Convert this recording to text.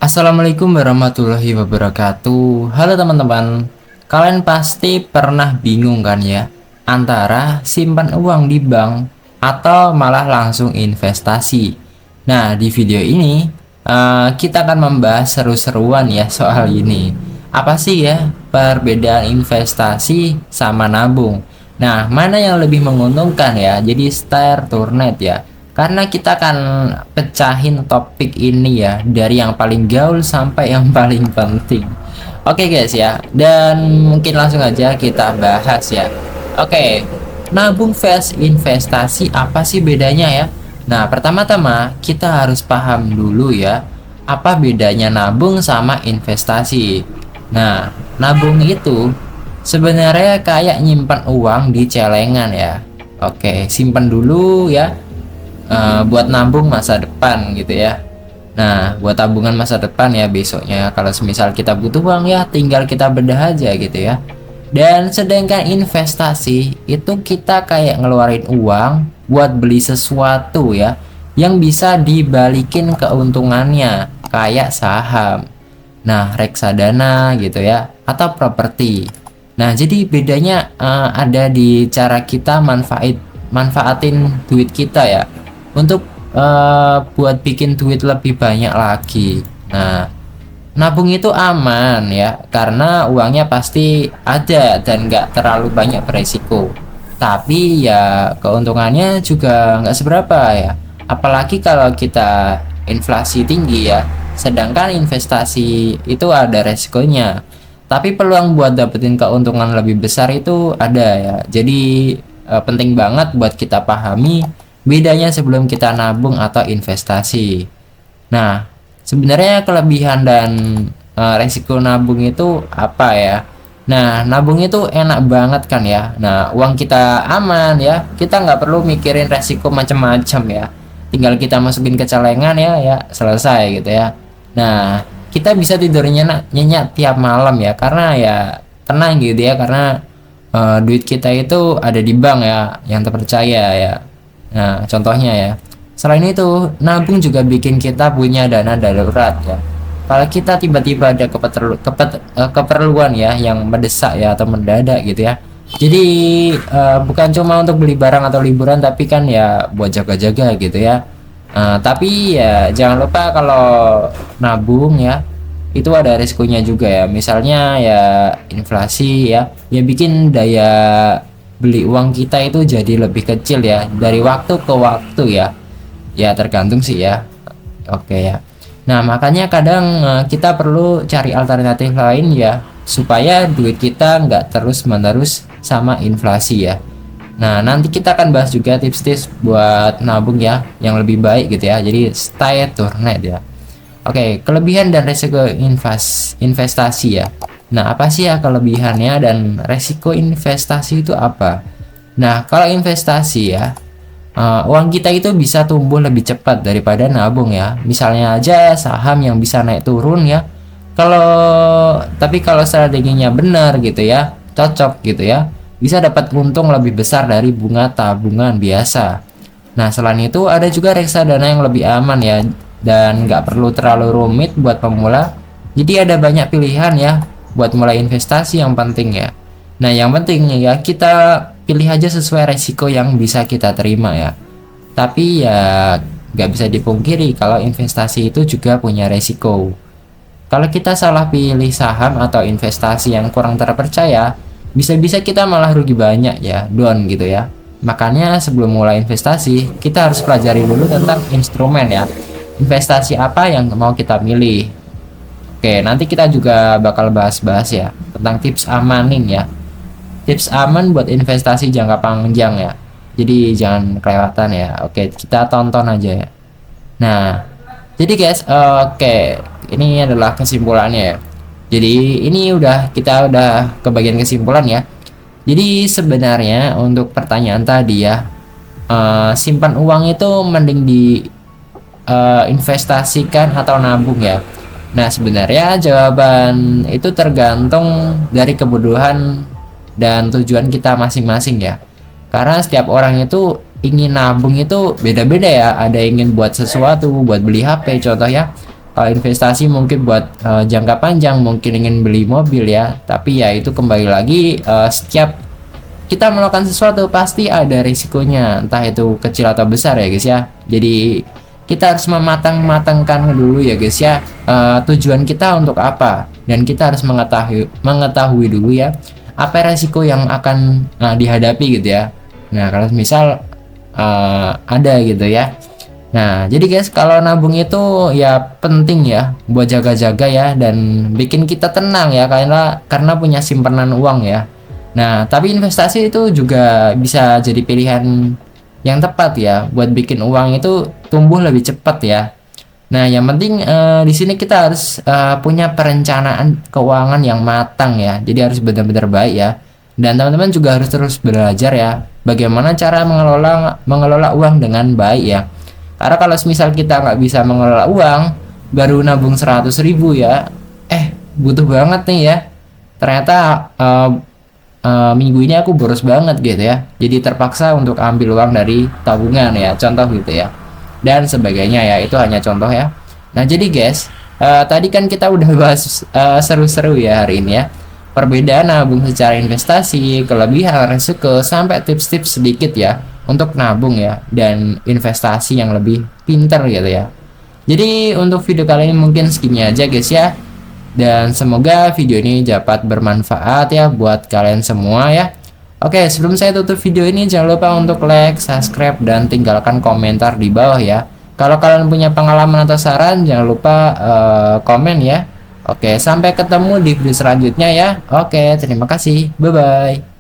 Assalamualaikum warahmatullahi wabarakatuh. Halo teman-teman, kalian pasti pernah bingung kan ya, antara simpan uang di bank atau malah langsung investasi. Nah, di video ini kita akan membahas seru-seruan ya soal ini. Apa sih ya perbedaan investasi sama nabung? Nah, mana yang lebih menguntungkan ya? Jadi start to net ya. Karena kita akan pecahin topik ini ya, dari yang paling gaul sampai yang paling penting. Oke guys ya, dan mungkin langsung aja kita bahas ya. Oke, nabung vs investasi apa sih bedanya ya? Nah, pertama-tama kita harus paham dulu ya, apa bedanya nabung sama investasi. Nah, nabung itu sebenarnya kayak nyimpan uang di celengan ya. Oke, simpan dulu ya, buat nabung masa depan gitu ya. Nah, buat tabungan masa depan ya, besoknya kalau semisal kita butuh uang ya tinggal kita bedah aja gitu ya. Dan sedangkan investasi itu kita kayak ngeluarin uang buat beli sesuatu ya, yang bisa dibalikin keuntungannya kayak saham, nah reksadana gitu ya, atau properti. Nah, jadi bedanya ada di cara kita manfaatin duit kita ya, untuk buat bikin duit lebih banyak lagi. Nah, nabung itu aman ya, karena uangnya pasti ada dan nggak terlalu banyak beresiko. Tapi ya keuntungannya juga nggak seberapa ya, apalagi kalau kita inflasi tinggi ya. Sedangkan investasi itu ada resikonya, tapi peluang buat dapetin keuntungan lebih besar itu ada ya. Jadi penting banget buat kita pahami bedanya sebelum kita nabung atau investasi. Nah, sebenarnya kelebihan dan resiko nabung itu apa ya? Nah, nabung itu enak banget kan ya. Nah, uang kita aman ya. Kita nggak perlu mikirin resiko macam-macam ya. Tinggal kita masukin ke celengan ya, ya selesai gitu ya. Nah, kita bisa tidur nyenyak tiap malam ya, karena ya tenang gitu ya, karena duit kita itu ada di bank ya, yang terpercaya ya. Nah, contohnya ya. Selain itu, nabung juga bikin kita punya dana darurat ya. Kalau kita tiba-tiba ada keperluan ya yang mendesak ya, atau mendadak gitu ya. Jadi bukan cuma untuk beli barang atau liburan, tapi kan ya buat jaga-jaga gitu ya. Tapi ya jangan lupa kalau nabung ya, itu ada risikonya juga ya. Misalnya ya inflasi ya, ya bikin daya beli uang kita itu jadi lebih kecil ya dari waktu ke waktu ya. Ya tergantung sih ya. Oke ya. Nah, makanya kadang kita perlu cari alternatif lain ya, supaya duit kita nggak terus menerus sama inflasi ya. Nah, nanti kita akan bahas juga tips-tips buat nabung ya yang lebih baik gitu ya. Jadi stay tune ya. Oke, kelebihan dan resiko investasi ya. Nah, apa sih ya kelebihannya dan resiko investasi itu apa? Nah, kalau investasi ya, uang kita itu bisa tumbuh lebih cepat daripada nabung ya. Misalnya aja saham yang bisa naik turun ya. Tapi kalau strateginya benar gitu ya, cocok gitu ya, bisa dapat untung lebih besar dari bunga tabungan biasa. Nah, selain itu ada juga reksadana yang lebih aman ya, dan nggak perlu terlalu rumit buat pemula. Jadi ada banyak pilihan ya buat mulai investasi yang penting ya. Nah, yang penting ya kita pilih aja sesuai resiko yang bisa kita terima ya. Tapi ya nggak bisa dipungkiri kalau investasi itu juga punya resiko. Kalau kita salah pilih saham atau investasi yang kurang terpercaya, bisa-bisa kita malah rugi banyak ya, down gitu ya. Makanya sebelum mulai investasi, kita harus pelajari dulu tentang instrumen ya. Investasi apa yang mau kita milih. Oke, nanti kita juga bakal bahas-bahas ya tentang tips amanin ya. Tips aman buat investasi jangka panjang ya. Jadi jangan kelewatan ya. Oke, kita tonton aja ya. Nah, jadi guys, oke, ini adalah kesimpulannya ya. Jadi kita udah ke bagian kesimpulan ya. Jadi sebenarnya untuk pertanyaan tadi ya, simpan uang itu mending di investasikan atau nabung ya. Nah, sebenarnya jawaban itu tergantung dari kebutuhan dan tujuan kita masing-masing ya. Karena setiap orang itu ingin nabung itu beda-beda ya. Ada yang ingin buat sesuatu, buat beli HP contoh ya. Kalau investasi mungkin buat jangka panjang, mungkin ingin beli mobil ya. Tapi ya itu kembali lagi, setiap kita melakukan sesuatu pasti ada risikonya, entah itu kecil atau besar ya guys ya. Jadi kita harus mematang-matangkan dulu ya guys ya, tujuan kita untuk apa, dan kita harus mengetahui dulu ya apa resiko yang akan dihadapi gitu ya. Nah kalau misal ada gitu ya. Nah jadi guys, kalau nabung itu ya penting ya buat jaga-jaga ya, dan bikin kita tenang ya, karena punya simpanan uang ya. Nah tapi investasi itu juga bisa jadi pilihan yang tepat ya buat bikin uang itu tumbuh lebih cepat ya. Nah yang penting di sini kita harus punya perencanaan keuangan yang matang ya, jadi harus benar-benar baik ya. Dan teman-teman juga harus terus belajar ya bagaimana cara mengelola uang dengan baik ya. Karena kalau misal kita nggak bisa mengelola uang, baru nabung 100.000 ya, butuh banget nih ya, ternyata minggu ini aku boros banget gitu ya, jadi terpaksa untuk ambil uang dari tabungan ya, contoh gitu ya, dan sebagainya ya. Itu hanya contoh ya. Nah jadi guys, tadi kan kita udah bahas seru-seru ya hari ini ya, perbedaan nabung secara investasi, kelebihan, resiko, sampai tips-tips sedikit ya untuk nabung ya dan investasi yang lebih pintar gitu ya. Jadi untuk video kali ini mungkin segini aja guys ya, dan semoga video ini dapat bermanfaat ya buat kalian semua ya. Oke, sebelum saya tutup video ini jangan lupa untuk like, subscribe, dan tinggalkan komentar di bawah ya. Kalau kalian punya pengalaman atau saran jangan lupa komen ya. Oke, sampai ketemu di video selanjutnya ya. Oke, terima kasih. Bye bye.